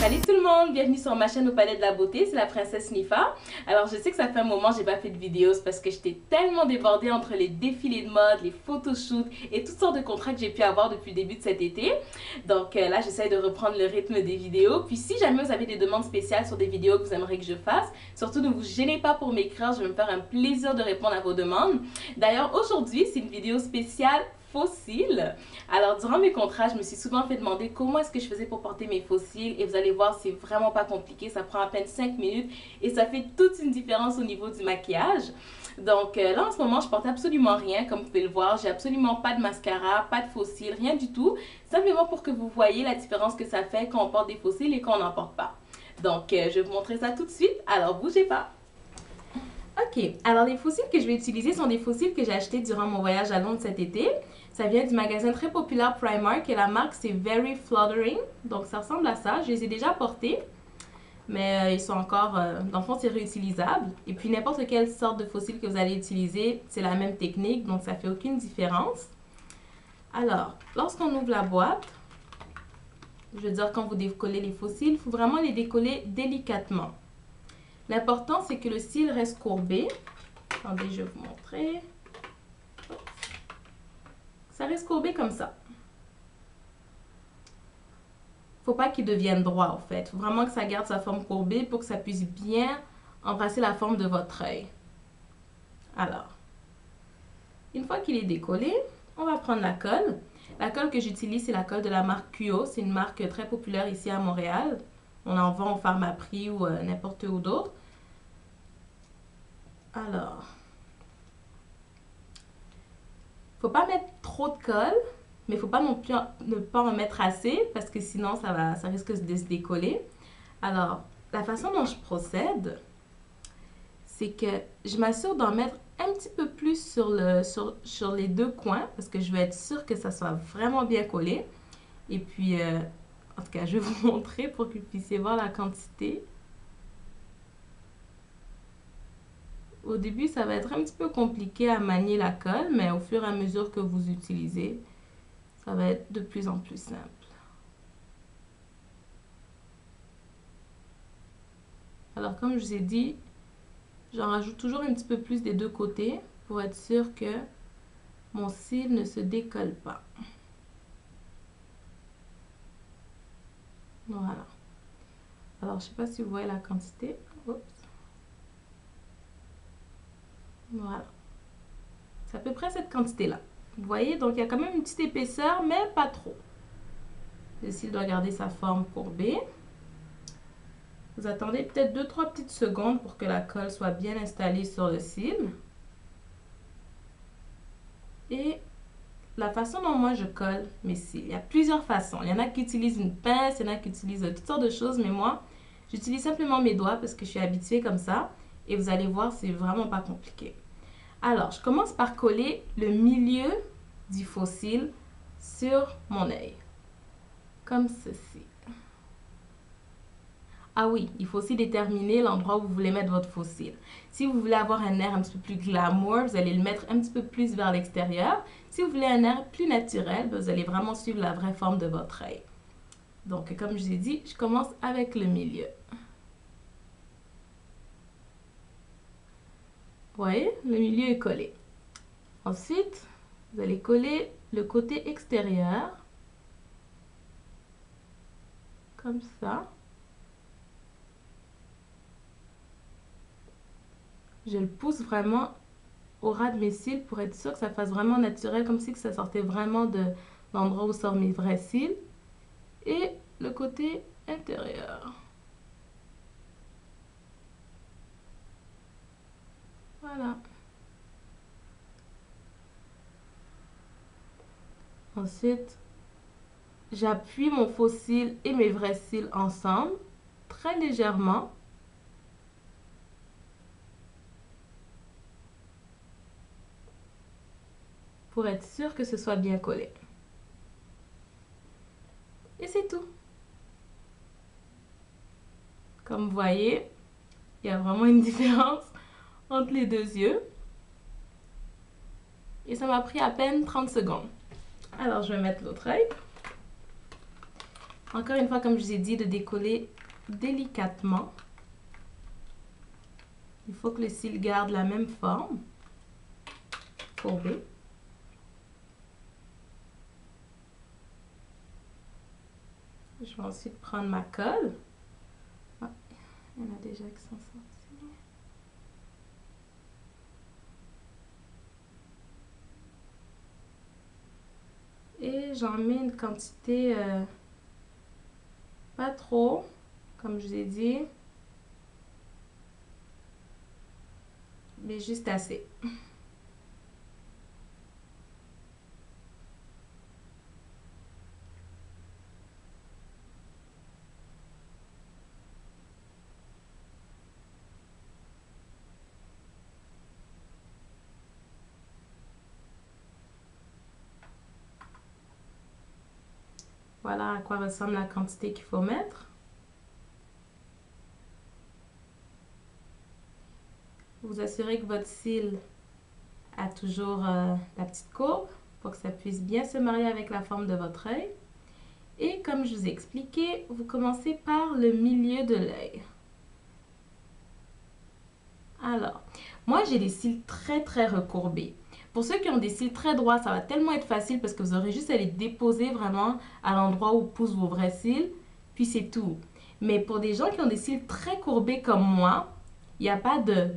Salut tout le monde, bienvenue sur ma chaîne au Palais de la Beauté, c'est la princesse Nifa. Alors je sais que ça fait un moment que j'ai pas fait de vidéos, c'est parce que j'étais tellement débordée entre les défilés de mode, les photoshoots et toutes sortes de contrats que j'ai pu avoir depuis le début de cet été. Donc là j'essaie de reprendre le rythme des vidéos. Puis si jamais vous avez des demandes spéciales sur des vidéos que vous aimeriez que je fasse, surtout ne vous gênez pas pour m'écrire, je vais me faire un plaisir de répondre à vos demandes. D'ailleurs aujourd'hui c'est une vidéo spéciale faux cils. Alors durant mes contrats, je me suis souvent fait demander comment est-ce que je faisais pour porter mes faux cils et vous allez voir, c'est vraiment pas compliqué, ça prend à peine 5 minutes et ça fait toute une différence au niveau du maquillage. Donc là en ce moment, je porte absolument rien comme vous pouvez le voir, j'ai absolument pas de mascara, pas de faux cils, rien du tout, simplement pour que vous voyez la différence que ça fait quand on porte des faux cils et quand on n'en porte pas. Donc je vais vous montrer ça tout de suite, alors bougez pas. Ok, alors les faux cils que je vais utiliser sont des faux cils que j'ai achetés durant mon voyage à Londres cet été. Ça vient du magasin très populaire Primark et la marque c'est Very Fluttering. Donc ça ressemble à ça. Je les ai déjà portés, mais ils sont encore, dans le fond c'est réutilisable. Et puis n'importe quelle sorte de faux cils que vous allez utiliser, c'est la même technique, donc ça fait aucune différence. Alors, lorsqu'on ouvre la boîte, je veux dire quand vous décollez les faux cils, il faut vraiment les décoller délicatement. L'important, c'est que le cil reste courbé. Attendez, je vais vous montrer. Ça reste courbé comme ça. Faut pas qu'il devienne droit, en fait. Faut vraiment que ça garde sa forme courbée pour que ça puisse bien embrasser la forme de votre œil. Alors, une fois qu'il est décollé, on va prendre la colle. La colle que j'utilise, c'est la colle de la marque Kuo. C'est une marque très populaire ici à Montréal. On en vend au Pharmaprix ou n'importe où d'autre. Alors, faut pas mettre trop de colle, mais faut pas non plus ne pas en mettre assez parce que sinon ça risque de se décoller. Alors, la façon dont je procède, c'est que je m'assure d'en mettre un petit peu plus sur les deux coins parce que je veux être sûre que ça soit vraiment bien collé. Et puis, en tout cas, je vais vous montrer pour que vous puissiez voir la quantité. Au début, ça va être un petit peu compliqué à manier la colle, mais au fur et à mesure que vous utilisez, ça va être de plus en plus simple. Alors, comme je vous ai dit, j'en rajoute toujours un petit peu plus des deux côtés pour être sûr que mon cil ne se décolle pas. Voilà. Alors, je ne sais pas si vous voyez la quantité. Oups. Voilà. C'est à peu près cette quantité-là. Vous voyez, donc il y a quand même une petite épaisseur, mais pas trop. Le cil doit garder sa forme courbée. Vous attendez peut-être 2-3 petites secondes pour que la colle soit bien installée sur le cil. Et la façon dont moi je colle mes cils, il y a plusieurs façons. Il y en a qui utilisent une pince, il y en a qui utilisent toutes sortes de choses, mais moi, j'utilise simplement mes doigts parce que je suis habituée comme ça. Et vous allez voir, c'est vraiment pas compliqué. Alors, je commence par coller le milieu du faux cil sur mon œil. Comme ceci. Ah oui, il faut aussi déterminer l'endroit où vous voulez mettre votre faux cil. Si vous voulez avoir un air un petit peu plus glamour, vous allez le mettre un petit peu plus vers l'extérieur. Si vous voulez un air plus naturel, vous allez vraiment suivre la vraie forme de votre œil. Donc, comme je vous ai dit, je commence avec le milieu. Vous voyez, le milieu est collé. Ensuite, vous allez coller le côté extérieur. Comme ça. Je le pousse vraiment au ras de mes cils pour être sûr que ça fasse vraiment naturel, comme si que ça sortait vraiment de l'endroit où sortent mes vrais cils. Et le côté intérieur. Voilà. Ensuite, j'appuie mon faux cil et mes vrais cils ensemble, très légèrement. Pour être sûr que ce soit bien collé. Et c'est tout. Comme vous voyez, il y a vraiment une différence entre les deux yeux. Et ça m'a pris à peine 30 secondes. Alors, je vais mettre l'autre œil. Encore une fois, comme je vous ai dit, de décoller délicatement. Il faut que le cil garde la même forme, courbée. Je vais ensuite prendre ma colle. Ah, il y en a déjà qui sont sortis. Et j'en mets une quantité pas trop, comme je vous ai dit, mais juste assez. Voilà à quoi ressemble la quantité qu'il faut mettre. Vous assurez que votre cil a toujours la petite courbe pour que ça puisse bien se marier avec la forme de votre œil. Et comme je vous ai expliqué, vous commencez par le milieu de l'œil. Alors, moi j'ai des cils très recourbés. Pour ceux qui ont des cils très droits, ça va tellement être facile parce que vous aurez juste à les déposer vraiment à l'endroit où poussent vos vrais cils, puis c'est tout. Mais pour des gens qui ont des cils très courbés comme moi, il n'y a pas de...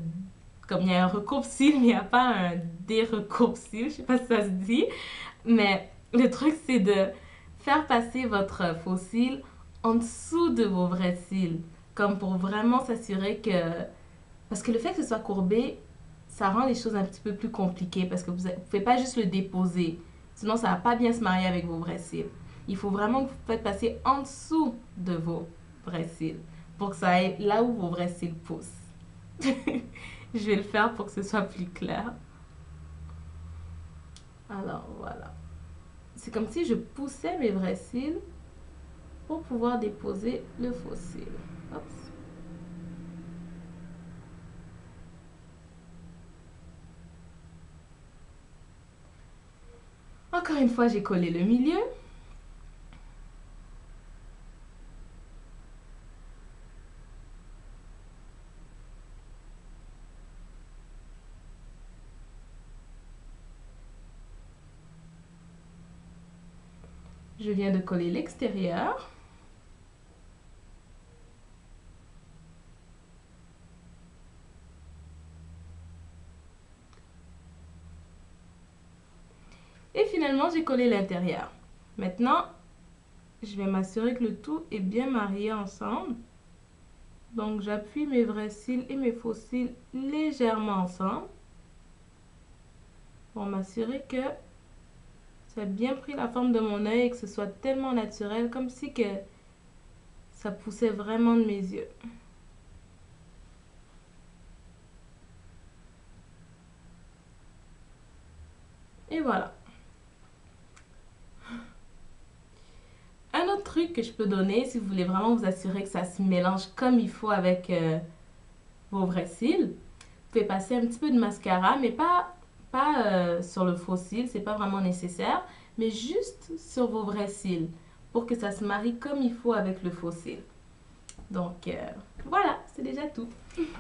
Comme il y a un recourbe-cils, mais il n'y a pas un dérecourbe-cils, je ne sais pas si ça se dit. Mais le truc, c'est de faire passer votre faux cil en dessous de vos vrais cils. Comme pour vraiment s'assurer que... Parce que le fait que ce soit courbé, ça rend les choses un petit peu plus compliquées parce que vous ne pouvez pas juste le déposer. Sinon, ça ne va pas bien se marier avec vos vrais cils. Il faut vraiment que vous faites passer en dessous de vos vrais cils pour que ça aille là où vos vrais cils poussent. Je vais le faire pour que ce soit plus clair. Alors, voilà. C'est comme si je poussais mes vrais cils pour pouvoir déposer le faux cil. Hop. Encore une fois, j'ai collé le milieu. Je viens de coller l'extérieur. Et finalement, j'ai collé l'intérieur. Maintenant, je vais m'assurer que le tout est bien marié ensemble. Donc, j'appuie mes vrais cils et mes faux cils légèrement ensemble pour m'assurer que ça a bien pris la forme de mon œil et que ce soit tellement naturel, comme si que ça poussait vraiment de mes yeux. Et voilà. Un autre truc que je peux donner, si vous voulez vraiment vous assurer que ça se mélange comme il faut avec vos vrais cils, vous pouvez passer un petit peu de mascara, mais pas sur le faux cil, c'est pas vraiment nécessaire, mais juste sur vos vrais cils, pour que ça se marie comme il faut avec le faux cil. Donc voilà, c'est déjà tout.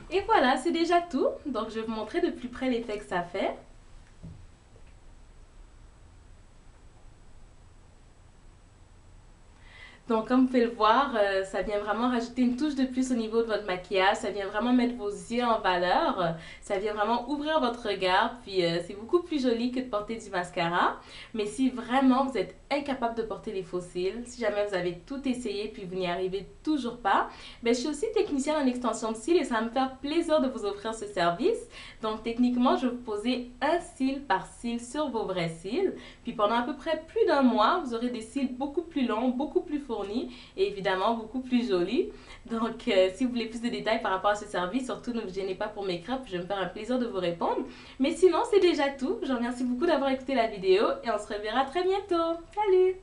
Et voilà, c'est déjà tout. Donc je vais vous montrer de plus près l'effet que ça fait. Donc, comme vous pouvez le voir, ça vient vraiment rajouter une touche de plus au niveau de votre maquillage. Ça vient vraiment mettre vos yeux en valeur. Ça vient vraiment ouvrir votre regard. Puis, c'est beaucoup plus joli que de porter du mascara. Mais si vraiment vous êtes incapable de porter les faux cils, si jamais vous avez tout essayé puis vous n'y arrivez toujours pas, ben, je suis aussi technicienne en extension de cils et ça va me faire plaisir de vous offrir ce service. Donc, techniquement, je vais vous poser un cil par cil sur vos vrais cils. Puis, pendant à peu près plus d'un mois, vous aurez des cils beaucoup plus longs, beaucoup plus fournis et évidemment beaucoup plus jolie. Donc, si vous voulez plus de détails par rapport à ce service, surtout ne vous gênez pas pour m'écrire, puis je vais me faire un plaisir de vous répondre. Mais sinon, c'est déjà tout. Je vous remercie beaucoup d'avoir écouté la vidéo et on se reverra très bientôt. Salut!